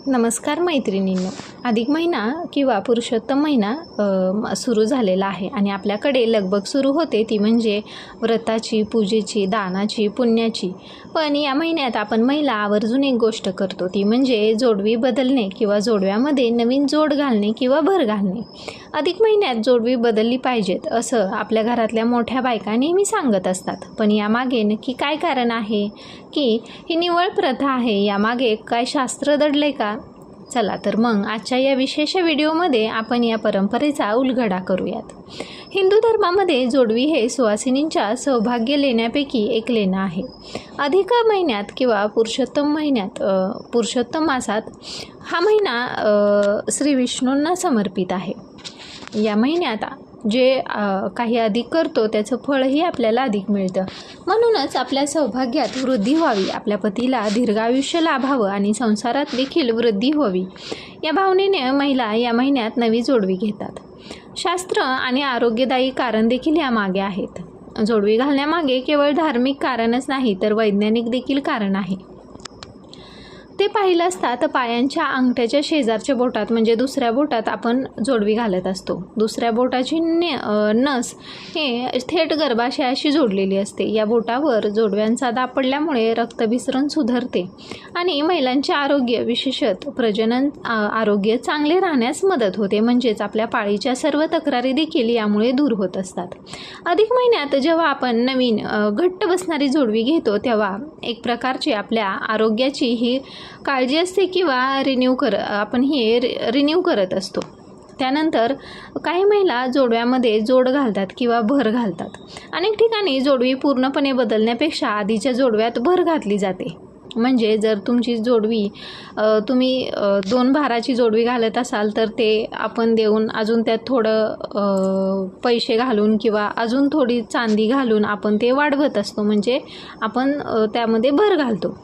नमस्कार मैत्रिणींनो, अधिक महिना किंवा पुरुषोत्तम महिना सुरू झालेला आहे आणि आपल्याकडे लगबग सुरू होते ती म्हणजे व्रताची, पूजेची, दानाची, पुण्याची. पण या महिन्यात आपण महिला आवर्जून एक गोष्ट करतो ती म्हणजे जोडवी बदलणे किंवा जोडव्यामध्ये नवीन जोड घालणे किंवा भर घालणे. अधिक महिन्यात जोडवी बदलली पाहिजेत असं आपल्या घरातल्या मोठ्या बायका नेहमी सांगत असतात. पण यामागे नक्की काय कारण आहे? की ही निव्वळ प्रथा आहे? यामागे काय शास्त्र दडले का? चला तर मग आजच्या या विशेष व्हिडिओमध्ये आपण या परंपरेचा उलगडा करूयात. हिंदू धर्मामध्ये जोडवी हे सुवासिनींच्या सौभाग्य लेण्यापैकी एक लेणं आहे. अधिक महिन्यात किंवा पुरुषोत्तम मासात हा महिना श्री विष्णूंना समर्पित आहे. या महिन्यात जे काही अधिक करतो त्याचं फळही आपल्याला अधिक मिळतं. म्हणूनच आपल्या सौभाग्यात वृद्धी व्हावी, आपल्या पतीला दीर्घायुष्य लाभावं आणि संसारात देखील वृद्धी व्हावी या भावनेने महिला या महिन्यात नवी जोडवी घेतात. शास्त्र आणि आरोग्यदायी कारण देखील यामागे आहेत. जोडवी घालण्यामागे केवळ धार्मिक कारणच नाही तर वैज्ञानिक देखील कारण आहे. ते पाहिलं असता तर पायांच्या अंगठ्याच्या शेजारच्या बोटात म्हणजे दुसऱ्या बोटात आपण जोडवी घालत असतो. दुसऱ्या बोटाची नस हे थेट गर्भाशयाशी जोडलेली असते. या बोटावर जोडव्यांचा दाब पडल्यामुळे रक्तभिसरण सुधारते आणि महिलांचे आरोग्य विशेषतः प्रजनन आरोग्य चांगले राहण्यास मदत होते. म्हणजेच आपल्या पाळीच्या सर्व तक्रारी देखील यामुळे दूर होत असतात. अधिक महिन्यात जेव्हा आपण नवीन घट्ट बसणारी जोडवी घेतो तेव्हा एक प्रकारची आपल्या आरोग्याची ही काळजी असते किंवा आपण रिन्यू करत असतो. त्यानंतर काही महिला जोडव्यामध्ये जोड घालतात किंवा भर घालतात. अनेक ठिकाणी जोडवी पूर्णपणे बदलण्यापेक्षा आधीच्या जोडव्यात भर घातली जाते. म्हणजे जर तुमची जोडवी तुम्ही 2 भाराची जोडवी घालत असाल तर ते आपण देऊन अजून त्यात थोडं पैसे घालून किंवा अजून थोडी चांदी घालून आपण ते वाढवत असतो. म्हणजे आपण त्यामध्ये भर घालतो.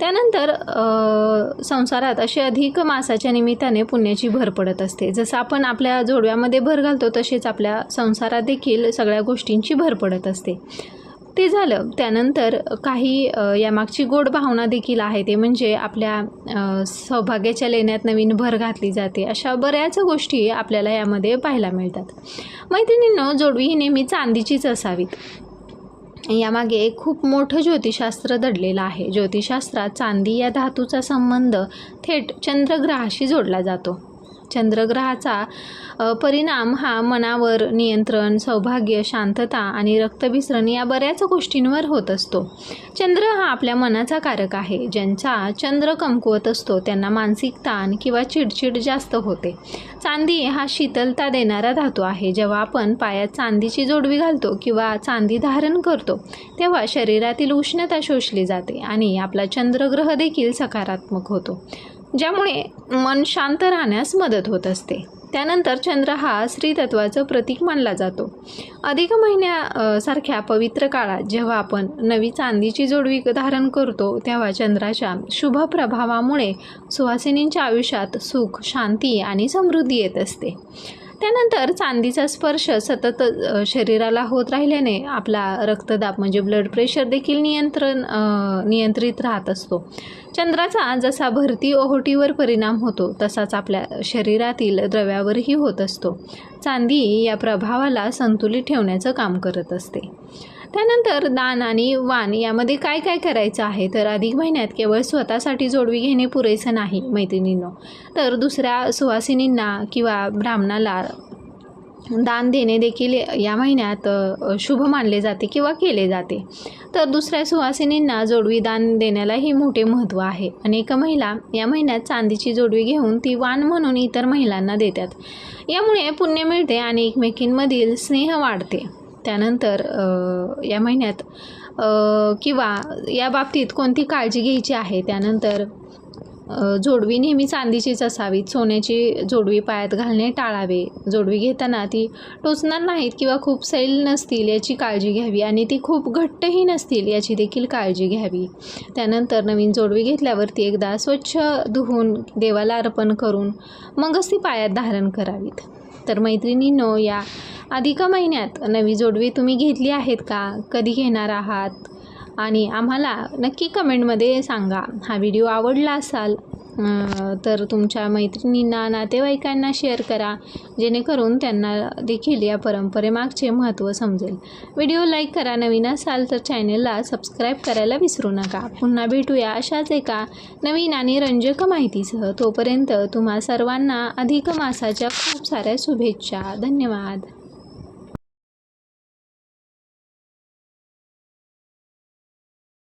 त्यानंतर संसारात असे अधिक मासाच्या निमित्ताने पुण्याची भर पडत असते. जसं आपण आपल्या जोडव्यामध्ये भर घालतो तसेच आपल्या संसारात देखील सगळ्या गोष्टींची भर पडत असते. ते झालं. त्यानंतर काही यामागची गोड भावना देखील आहे. ते म्हणजे आपल्या सौभाग्याच्या लेण्यात नवीन भर घातली जाते. अशा बऱ्याच गोष्टी आपल्याला यामध्ये पाहायला मिळतात. मैत्रिणींनो, जोडवी ही नेहमी चांदीचीच असावीत. यामागे एक खूप मोठं ज्योतिषशास्त्र दडलेलं आहे. ज्योतिषशास्त्रात चांदी या धातूचा संबंध थेट चंद्रग्रहाशी जोडला जातो. चंद्रग्रहाचा परिणाम हा मनावर नियंत्रण, सौभाग्य, शांतता आणि रक्तभिसरण या बऱ्याच गोष्टींवर होत असतो. चंद्र हा आपल्या मनाचा कारक आहे. ज्यांचा चंद्र कमकुवत असतो त्यांना मानसिक ताण किंवा चिडचिड जास्त होते. चांदी हा शीतलता देणारा धातू आहे. जेव्हा आपण पायात चांदीची जोडवी घालतो किंवा चांदी धारण करतो तेव्हा शरीरातील उष्णता शोषली जाते आणि आपला चंद्रग्रह देखील सकारात्मक होतो, ज्यामुळे मन शांत राहण्यास मदत होत असते. त्यानंतर चंद्र हा स्त्रीतत्वाचं प्रतीक मानला जातो. अधिक महिन्यासारख्या पवित्र काळात जेव्हा आपण नवी चांदीची जोडवी धारण करतो तेव्हा चंद्राच्या शुभ प्रभावामुळे सुवासिनींच्या आयुष्यात सुख, शांती आणि समृद्धी येत असते. त्यानंतर चांदीचा स्पर्श सतत शरीराला होत राहिल्याने आपला रक्तदाब म्हणजे ब्लड प्रेशर देखील नियंत्रित राहत असतो. चंद्राचा जसा भरती ओहोटीवर परिणाम होतो तसाच आपल्या शरीरातील द्रव्यावरही होत असतो. चांदी या प्रभावाला संतुलित ठेवण्याचं काम करत असते. त्यानंतर दान आणि वाण यामध्ये काय काय करायचं आहे तर अधिक महिन्यात केवळ स्वतःसाठी जोडवी घेणे पुरेसं नाही मैत्रिणींनो, तर दुसऱ्या सुवासिनींना किंवा ब्राह्मणाला दान देणे देखील या महिन्यात शुभ मानले जाते किंवा केले जाते. तर दुसऱ्या सुवासिनींना जोडवी दान देण्यालाही मोठे महत्त्व आहे. अनेक महिला या महिन्यात चांदीची जोडवी घेऊन ती वाण म्हणून इतर महिलांना देतात. यामुळे पुण्य मिळते आणि एकमेकींमधील स्नेह वाढते. त्यानंतर या महिन्यात किंवा या बाबतीत कोणती काळजी घ्यायची आहे त्यानंतर जोडवी नेहमी चांदीचीच असावीत. सोन्याची जोडवी पायात घालणे टाळावे. जोडवी घेताना ती टोचणार नाहीत किंवा खूप सैल नसतील याची काळजी घ्यावी आणि ती खूप घट्टही नसतील याची देखील काळजी घ्यावी. त्यानंतर नवीन जोडवी घेतल्यावर ती एकदा स्वच्छ धुवून देवाला अर्पण करून मगच ती पायात धारण करावीत. तर मैत्रिणींनो, या अधिक महिन्यात नवी जोडवी तुम्ही घेतली आहेत का? कधी घेणार आहात? आणि आम्हाला नक्की कमेंटमध्ये सांगा. हा व्हिडिओ आवडला तर तुमच्या मैत्रिणींना, नातेवाईकांना शेअर करा, जेणेकरून त्यांना देखील या परंपरेमागचे महत्त्व समजेल. व्हिडिओ लाईक करा, नवीन असाल तर चॅनेलला सबस्क्राईब करायला विसरू नका. पुन्हा भेटूया अशाच एका नवीन आणि रंजक माहितीसह. तोपर्यंत तुम्हा सर्वांना अधिक मासाच्या खूप साऱ्या शुभेच्छा. धन्यवाद.